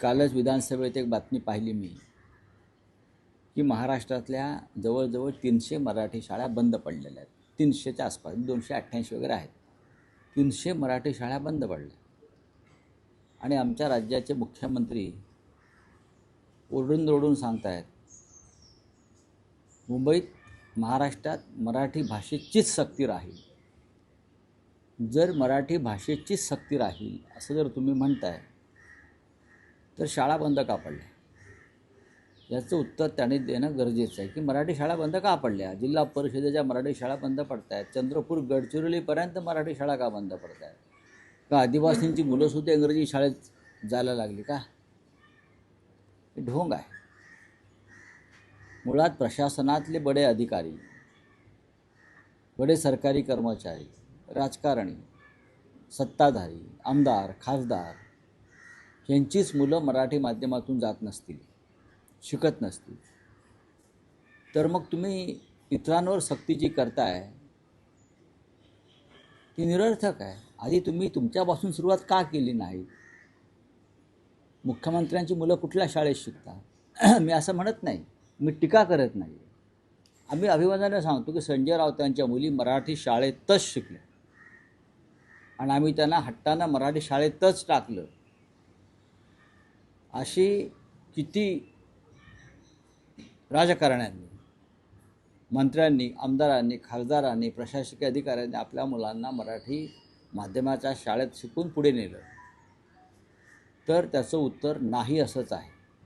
कालच विधानसभेत एक बातमी पाहिली मी की महाराष्ट्रातल्या जवळजवळ 300 मराठी शाळा बंद पडलेल्या आहेत. 300च्या आसपास, 288 वगैरे आहेत. 300 मराठी शाळा बंद पडल्या आणि आमच्या राज्याचे मुख्यमंत्री ओरडून सांगत आहेत मुंबईत महाराष्ट्रात मराठी भाषेचीच सक्ती राहील. जर मराठी भाषेचीच सक्ती राहील असं जर तुम्ही म्हणताय तर शाळा बंद का पडल्या? याचं उत्तर त्याने देणं गरजेचं आहे की मराठी शाळा बंद का पडल्या? जिल्हा परिषदेच्या मराठी शाळा बंद पडत आहेत. चंद्रपूर गडचिरोलीपर्यंत मराठी शाळा का बंद पडत आहेत? का आदिवासींची मुलंसुद्धा इंग्रजी शाळेत जायला लागली का? हे ढोंग आहे. मुळात प्रशासनातले बडे अधिकारी, बडे सरकारी कर्मचारी, राजकारणी, सत्ताधारी, आमदार, खासदार यांचीच मुलं मराठी माध्यमातून जात नसतील, शिकत नसतील, तर मग तुम्ही इतरांवर सक्तीची करताय ती निरर्थक आहे. आधी तुम्ही तुमच्यापासून सुरुवात का केली नाही? मुख्यमंत्र्यांची मुलं कुठल्या शाळेत शिकतात? मी असं म्हणत नाही, मी टीका करत नाही. आम्ही अभिमानाने सांगतो की संजय राऊतांच्या मुली मराठी शाळेतच शिकल्या आणि आम्ही त्यांना हट्टानं मराठी शाळेतच टाकलं. अशी किती राजकारण्यांनी, मंत्र्यांनी, आमदारांनी, खासदारांनी, प्रशासकीय अधिकाऱ्यांनी आपल्या मुलांना मराठी माध्यमाच्या शाळेत शिकून पुढे नेलं, तर त्याचं उत्तर नाही असंच आहे.